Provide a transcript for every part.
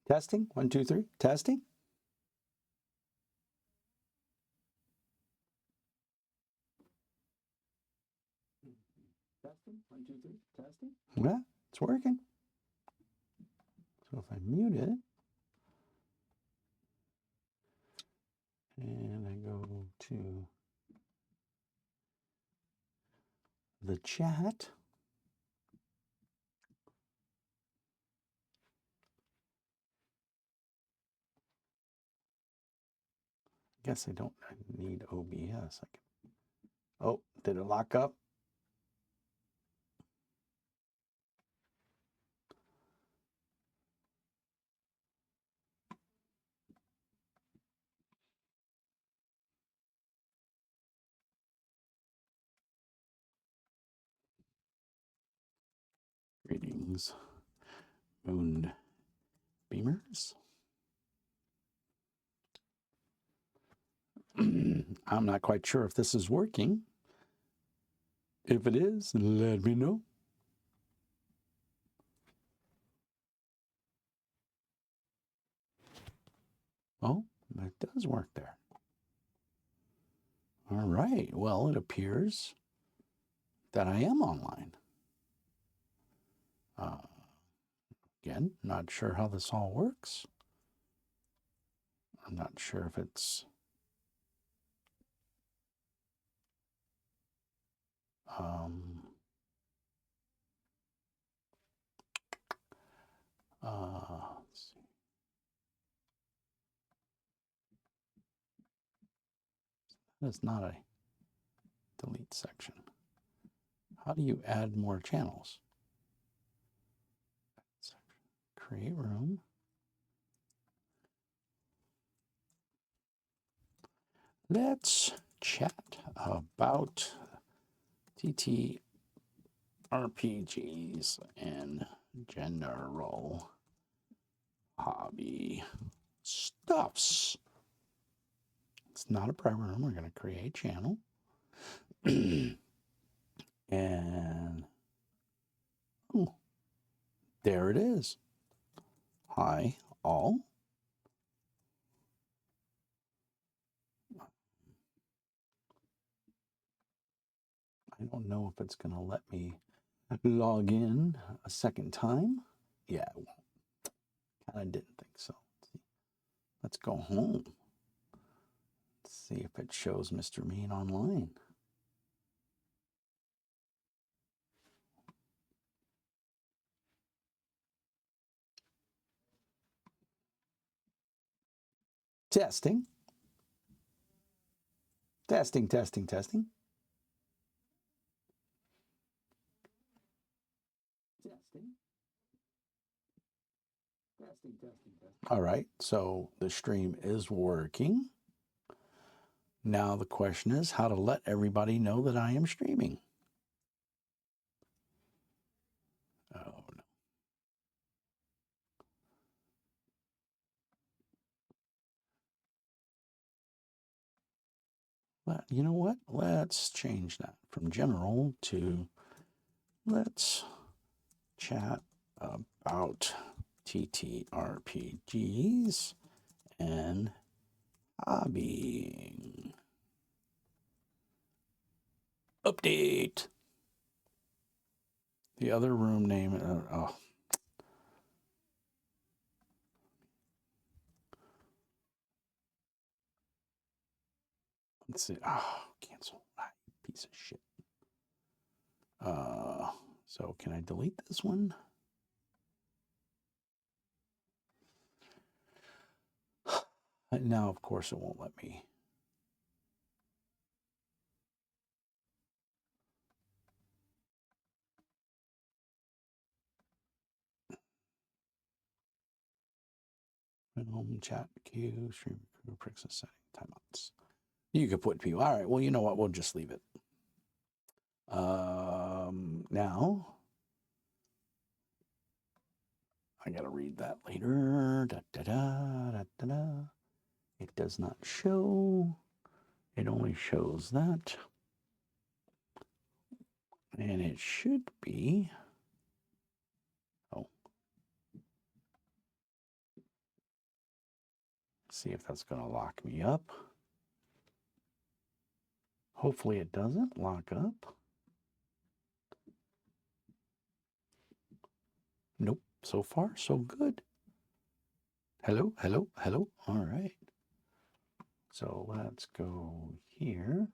Testing, 1, 2, 3, testing. Testing, 1, 2, 3, testing. Yeah, it's working. So if I mute it, and I go to the chat, I guess I don't need OBS. I can, oh, did it lock up? Greetings, Moonbeamers. I'm not quite sure if this is working. If it is, let me know. Oh, it does work there. All right. Well, it appears that I am online. Again, not sure how this all works. I'm not sure if it's let's see. That's not a delete section. How do you add more channels? Create room. Let's chat about TTRPGs and general hobby stuffs. It's not a private room. We're going to create channel. And oh, there it is. Hi, all. I don't know if it's going to let me log in a second time. Yeah, it won't. Kind of didn't think so. Let's go home. Let's see if it shows Mr. Mean online. Testing. Testing, testing, testing. Testing. Testing, testing, testing. All right, so the stream is working. Now the question is how to let everybody know that I am streaming. Oh, no. Well, you know what? Let's change that from general to let's chat about TTRPGs and hobbying. Update. The other room name. Oh. Let's see. Oh, cancel. Piece of shit. So can I delete this one? Now, of course, it won't let me. Home chat queue, stream crew, pricks setting, timeouts. You could put people. All right. Well, you know what? We'll just leave it. Now, I got to read that later. Da, da, da, da, da, da. It does not show. It only shows that. And it should be. Oh. See if that's going to lock me up. Hopefully it doesn't lock up. Nope. So far, so good. Hello, hello, hello. All right. So let's go here.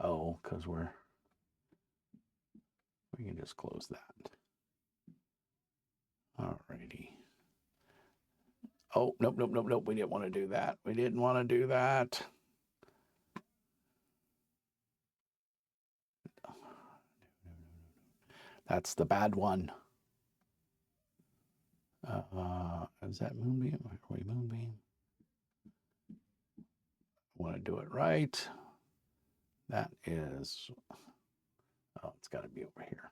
Oh, because we can just close that. All righty. Oh, nope, nope, nope, nope. We didn't want to do that. We didn't want to do that. That's the bad one. Is that Moonbeam? Are we Moonbeam? I want to do it right. That is, oh, it's got to be over here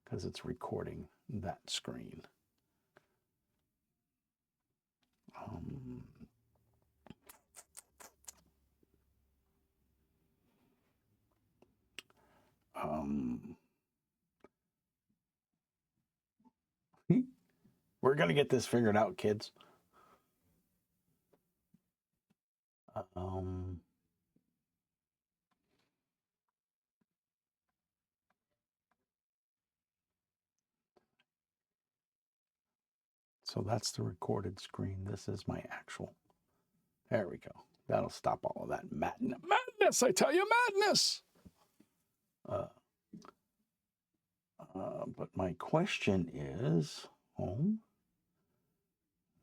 because it's recording that screen. We're going to get this figured out, kids. So that's the recorded screen. This is my actual. There we go. That'll stop all of that madness. I tell you, madness. But my question is, home.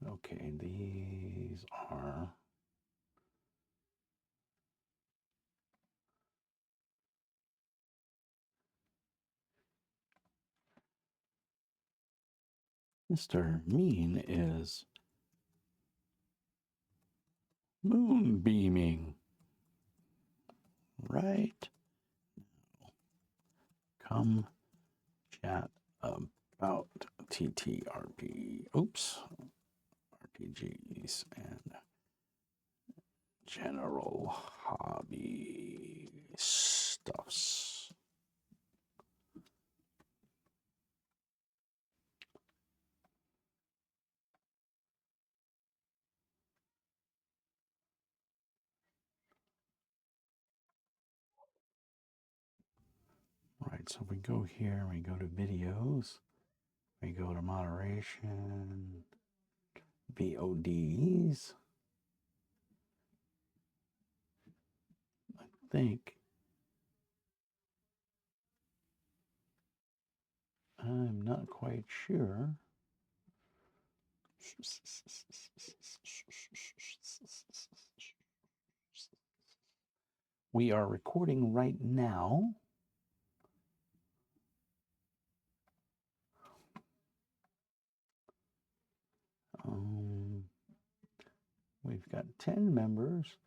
Okay, these are. Mr. Mean is moonbeaming right now. Come chat about TTRP. Oops. RPGs and general hobby stuffs. Right, so we go here, we go to videos, we go to moderation, VODs. I think I'm not quite sure. We are recording right now. We've got 10 members.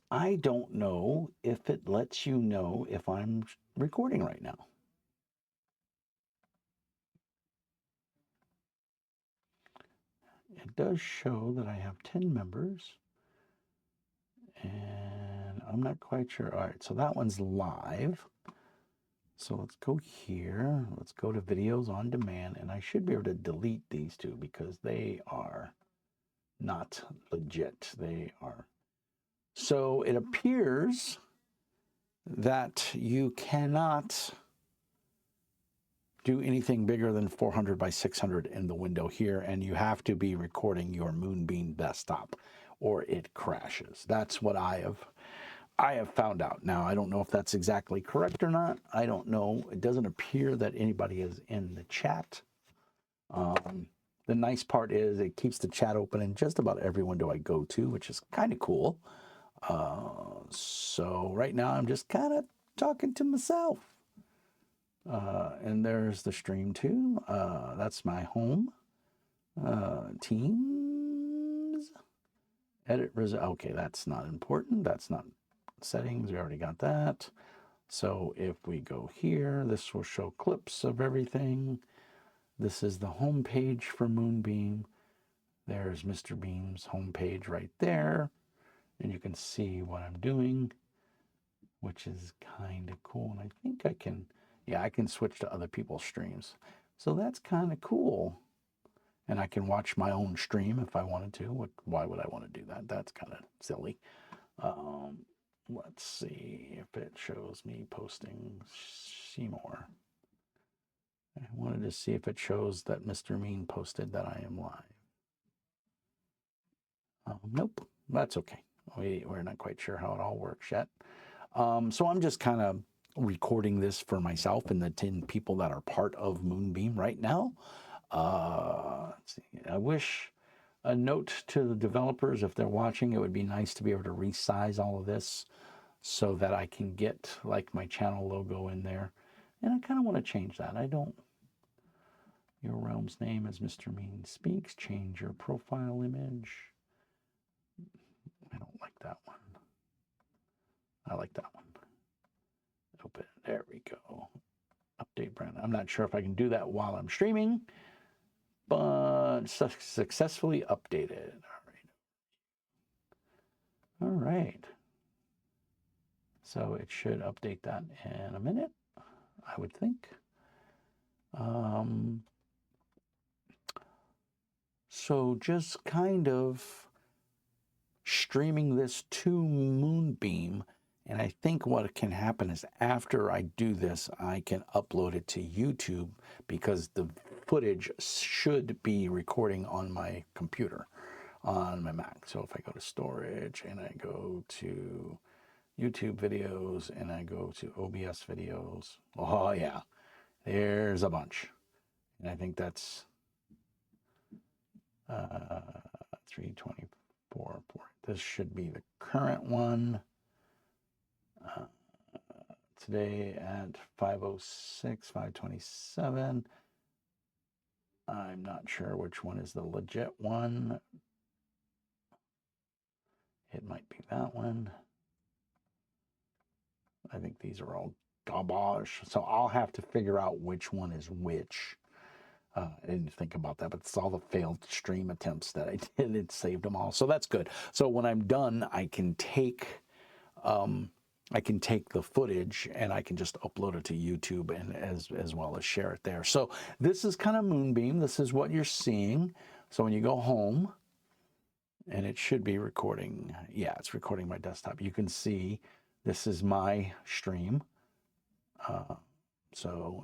I don't know if it lets you know if I'm recording right now. It does show that I have 10 members. And I'm not quite sure. All right, so that one's live. So let's go here. Let's go to videos on demand. And I should be able to delete these two because they are not legit. They are. So it appears that you cannot do anything bigger than 400 by 600 in the window here, and you have to be recording your Moonbeam desktop or it crashes. That's what I have found out. Now, I don't know if that's exactly correct or not. I don't know. It doesn't appear that anybody is in the chat. The nice part is it keeps the chat open in just about every window I go to, which is kind of cool. So right now I'm just kind of talking to myself. And there's the stream too. That's my home. Teams. Edit result. Okay, that's not important. That's not settings. We already got that. So if we go here, this will show clips of everything. This is the home page for Moonbeam. There's Mr. Beam's home page right there. And you can see what I'm doing, which is kind of cool. And I think I can, yeah, I can switch to other people's streams. So that's kind of cool. and I can watch my own stream if I wanted to. Why would I want to do that? That's kind of silly. Let's see if it shows me posting. See more. I wanted to see if it shows that Mr. Mean posted that I am live. Nope, that's okay. We're not quite sure how it all works yet. So I'm just kind of recording this for myself and the 10 people that are part of Moonbeam right now. Let's see. I wish a note to the developers, if they're watching, it would be nice to be able to resize all of this so that I can get like my channel logo in there. And I kind of want to change that. Your realm's name is Mr. Mean Speaks. Change your profile image. I don't like that one. I like that one. Open. There we go. Update brand. I'm not sure if I can do that while I'm streaming, but successfully updated. All right. So it should update that in a minute, I would think. So just kind of streaming this to Moonbeam. And I think what can happen is after I do this, I can upload it to YouTube because the footage should be recording on my computer, on my Mac. So if I go to storage and I go to YouTube videos and I go to OBS videos, oh yeah, there's a bunch. And I think that's 324. This should be the current one. Today at 5:06, 5:27. I'm not sure which one is the legit one. It might be that one. I think these are all garbage. So I'll have to figure out which one is which. I didn't think about that, but it's all the failed stream attempts that I did. It saved them all. So that's good. So when I'm done, I can take the footage and I can just upload it to YouTube and as well as share it there. So this is kind of Moonbeam. This is what you're seeing. So when you go home, and it should be recording. Yeah, it's recording my desktop. You can see this is my stream.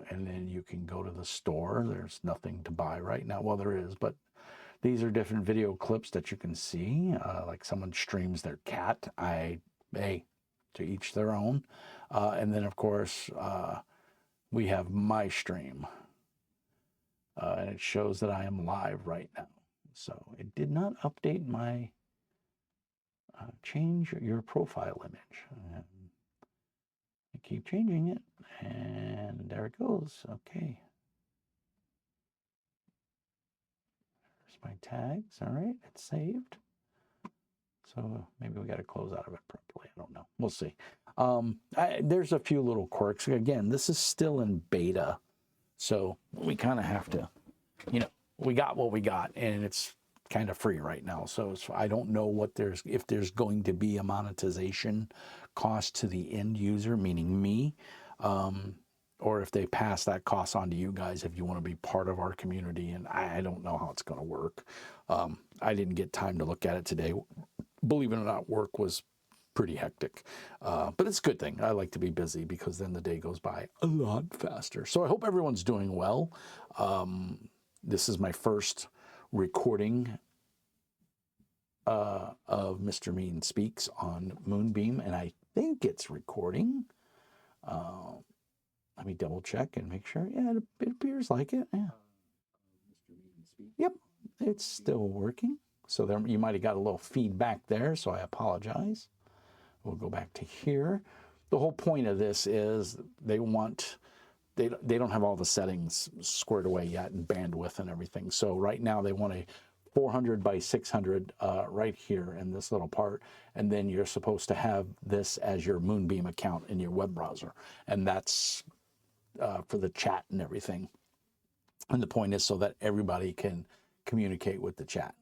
And then you can go to the store. There's nothing to buy right now. Well, there is, but these are different video clips that you can see. Like someone streams their cat. Hey, to each their own. And then, of course, we have my stream. And it shows that I am live right now. So it did not update my change your profile image. And I keep changing it. And there it goes. Okay. There's my tags. All right. It's saved. So maybe we got to close out of it properly. I don't know. We'll see. There's a few little quirks. Again, this is still in beta. So we kind of have to, we got what we got, and it's kind of free right now. So I don't know if there's going to be a monetization cost to the end user, meaning me, or if they pass that cost on to you guys if you want to be part of our community. And I don't know how it's going to work. I didn't get time to look at it today. Believe it or not, work was pretty hectic. But it's a good thing. I like to be busy because then the day goes by a lot faster. So I hope everyone's doing well. This is my first recording of Mr. Mean Speaks on Moonbeam, and I think it's recording. Let me double check and make sure. Yeah, it appears like it. Yeah. Yep, it's still working. So there, you might have got a little feedback there, so I apologize. We'll go back to here. The whole point of this is they don't have all the settings squared away yet and bandwidth and everything. So right now they want a 400 by 600 right here in this little part. And then you're supposed to have this as your Moonbeam account in your web browser. And that's for the chat and everything. And the point is so that everybody can communicate with the chat.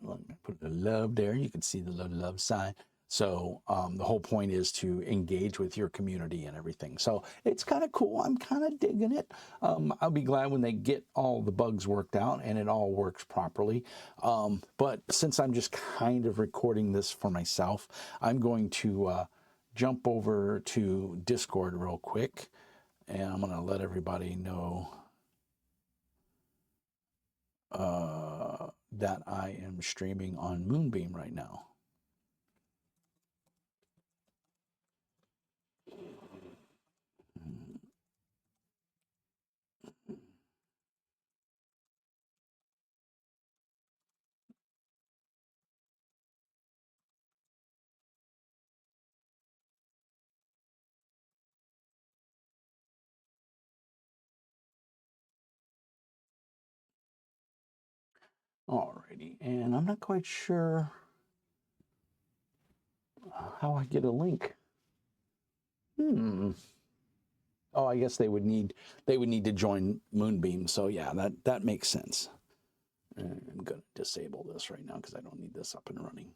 Put the love there. You can see the love sign. So the whole point is to engage with your community and everything. So it's kind of cool. I'm kind of digging it. I'll be glad when they get all the bugs worked out and it all works properly. But since I'm just kind of recording this for myself, I'm going to jump over to Discord real quick, and I'm going to let everybody know that I am streaming on Moonbeam right now. Alrighty, and I'm not quite sure how I get a link. Oh, I guess they would need to join Moonbeam. So yeah, that makes sense. I'm gonna disable this right now because I don't need this up and running.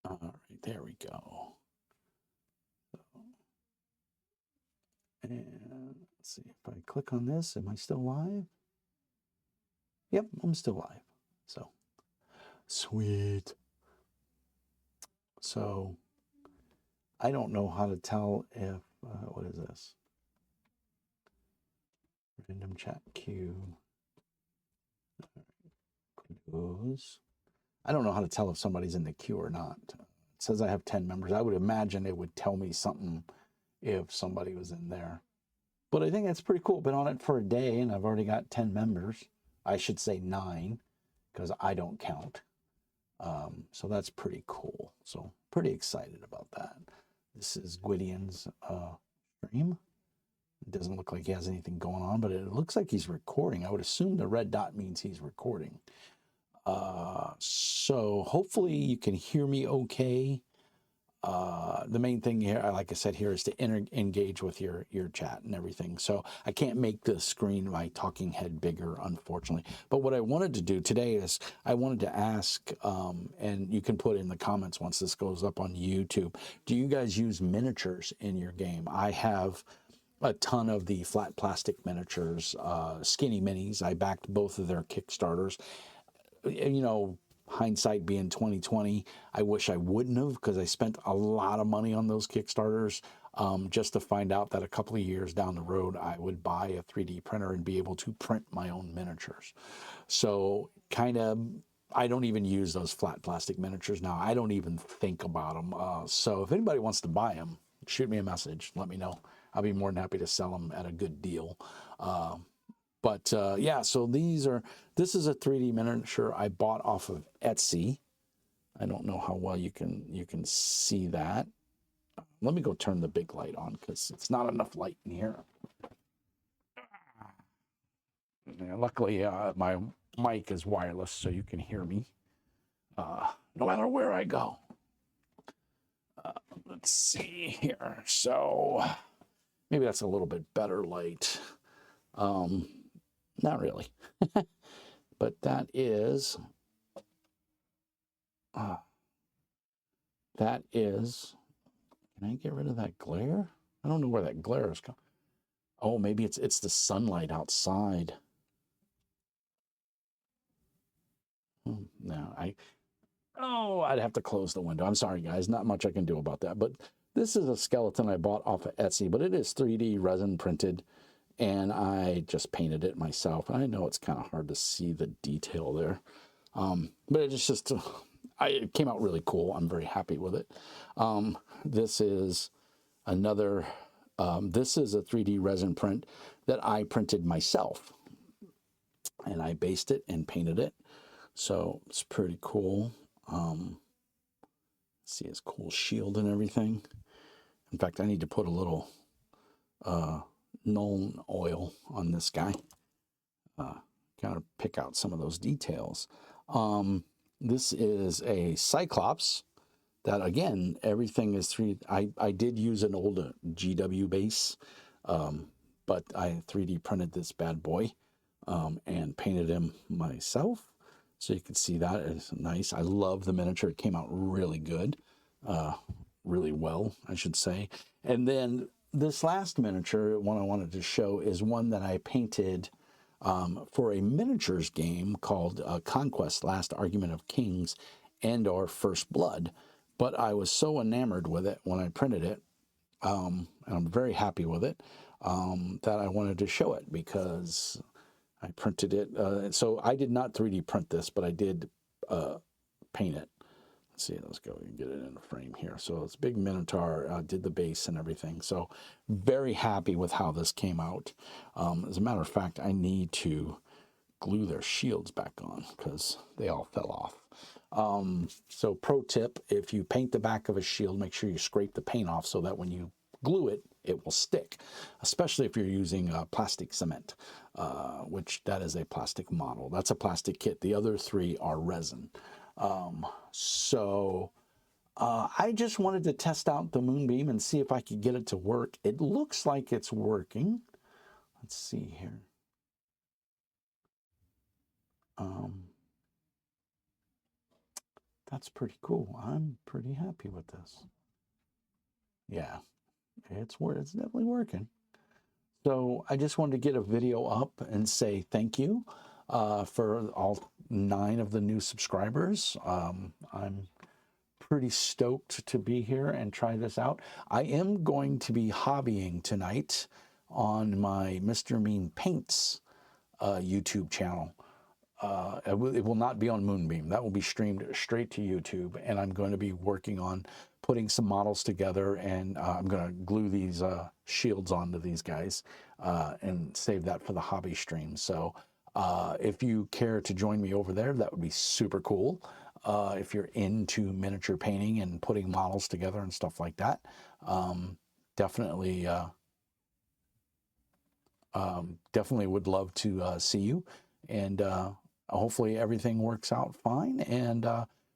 All right, there we go. And let's see if I click on this. Am I still live? Yep, I'm still live. So sweet. So I don't know how to tell if what is this? Random chat queue. Close. I don't know how to tell if somebody's in the queue or not. It says I have 10 members. I would imagine it would tell me something if somebody was in there. But I think that's pretty cool. Been on it for a day and I've already got 10 members. I should say 9 because I don't count. So that's pretty cool. So pretty excited about that. This is Gwydian's stream. It doesn't look like he has anything going on, but it looks like he's recording. I would assume the red dot means he's recording. So hopefully you can hear me okay. The main thing here, like I said here, is to engage with your chat and everything. So I can't make the screen, my talking head, bigger, unfortunately. But what I wanted to do today is I wanted to ask, and you can put in the comments once this goes up on YouTube, do you guys use miniatures in your game? I have a ton of the flat plastic miniatures, Skinny Minis. I backed both of their Kickstarters. You know, hindsight being 2020, I wish I wouldn't have, because I spent a lot of money on those Kickstarters just to find out that a couple of years down the road I would buy a 3D printer and be able to print my own miniatures. So kind of, I don't even use those flat plastic miniatures now. I don't even think about them. So if anybody wants to buy them, shoot me a message. Let me know. I'll be more than happy to sell them at a good deal. But yeah, so this is a 3D miniature I bought off of Etsy. I don't know how well you can see that. Let me go turn the big light on because it's not enough light in here. Yeah, luckily, my mic is wireless, so you can hear me no matter where I go. Let's see here. So maybe that's a little bit better light. Not really. But that is, can I get rid of that glare? I don't know where that glare is coming. Oh, maybe it's the sunlight outside. No, I'd have to close the window. I'm sorry, guys. Not much I can do about that. But this is a skeleton I bought off of Etsy, but it is 3D resin printed, and I just painted it myself. I know it's kind of hard to see the detail there, but it came out really cool. I'm very happy with it. This is another. This is a 3D resin print that I printed myself, and I based it and painted it. So it's pretty cool. See his cool shield and everything. In fact, I need to put a little Nuln oil on this guy. Kind of pick out some of those details. This is a Cyclops that, again, everything is 3D. I did use an old GW base, but I 3D printed this bad boy and painted him myself. So you can see that is nice. I love the miniature. It came out really good, really well, I should say. And then this last miniature one I wanted to show is one that I painted for a miniatures game called Conquest: Last Argument of Kings and/or First Blood. But I was so enamored with it when I printed it, and I'm very happy with it, that I wanted to show it because I printed it. So I did not 3D print this, but I did paint it. Let's see, let's go and get it in a frame here. So it's big Minotaur, did the base and everything. So very happy with how this came out. As a matter of fact, I need to glue their shields back on because they all fell off. So pro tip, if you paint the back of a shield, make sure you scrape the paint off so that when you glue it, it will stick, especially if you're using plastic cement, which that is a plastic model. That's a plastic kit. The other three are resin. I just wanted to test out the Moonbeam and see if I could get it to work. It looks like it's working. Let's see here. That's pretty cool. I'm pretty happy with this. Yeah, it's definitely working. So I just wanted to get a video up and say thank you for all 9 of the new subscribers. I'm pretty stoked to be here and try this out. I am going to be hobbying tonight on my Mr. Mean Paints YouTube channel. It will not be on Moonbeam. That will be streamed straight to YouTube, and I'm going to be working on putting some models together, and I'm going to glue these shields onto these guys and save that for the hobby stream. So if you care to join me over there, that would be super cool. If you're into miniature painting and putting models together and stuff like that, definitely would love to see you. And hopefully everything works out fine. And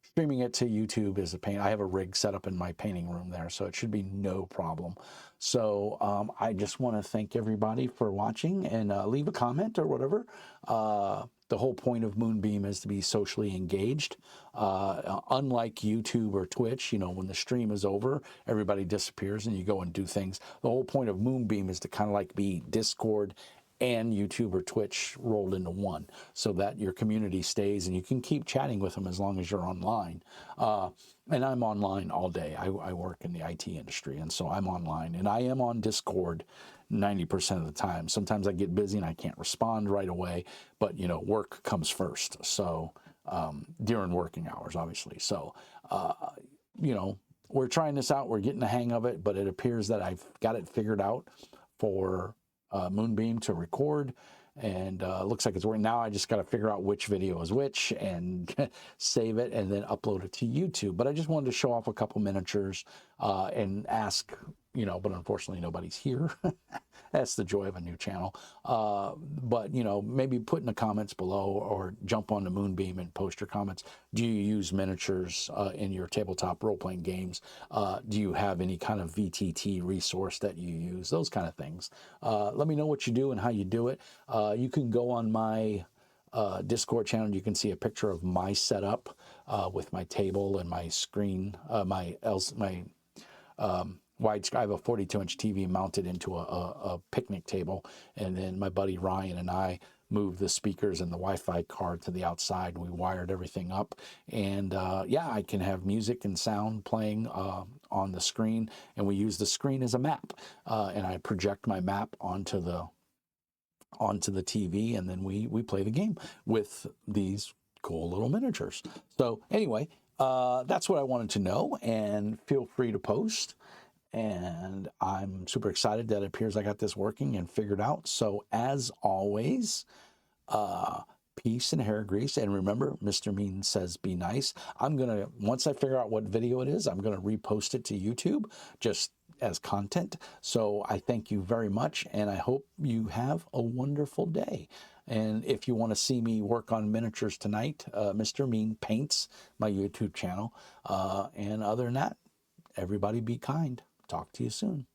streaming it to YouTube is a pain. I have a rig set up in my painting room there, so it should be no problem. So I just want to thank everybody for watching, and leave a comment or whatever. The whole point of Moonbeam is to be socially engaged. Unlike YouTube or Twitch, you know, when the stream is over, everybody disappears and you go and do things. The whole point of Moonbeam is to kind of like be Discord and YouTube or Twitch rolled into one, so that your community stays and you can keep chatting with them as long as you're online. And I'm online all day. I work in the IT industry, and so I'm online, and I am on Discord 90% of the time. Sometimes I get busy and I can't respond right away, but you know, work comes first. So during working hours, obviously. So you know, we're trying this out. We're getting the hang of it, but it appears that I've got it figured out for Moonbeam to record, and looks like it's working. Now I just got to figure out which video is which and save it and then upload it to YouTube. But I just wanted to show off a couple miniatures and ask, you know, but unfortunately nobody's here. That's the joy of a new channel. But, you know, maybe put in the comments below or jump on the Moonbeam and post your comments. Do you use miniatures in your tabletop role-playing games? Do you have any kind of VTT resource that you use? Those kind of things. Let me know what you do and how you do it. You can go on my Discord channel. You can see a picture of my setup with my table and my screen, wide. I have a 42-inch TV mounted into a picnic table, and then my buddy Ryan and I moved the speakers and the Wi-Fi card to the outside. We wired everything up, and yeah, I can have music and sound playing on the screen, and we use the screen as a map, and I project my map onto the TV, and then we play the game with these cool little miniatures. So anyway, that's what I wanted to know, and feel free to post. And I'm super excited that it appears I got this working and figured out. So as always, peace and hair grease. And remember, Mr. Mean says be nice. Once I figure out what video it is, I'm going to repost it to YouTube just as content. So I thank you very much, and I hope you have a wonderful day. And if you want to see me work on miniatures tonight, Mr. Mean Paints, my YouTube channel. And other than that, everybody be kind. Talk to you soon.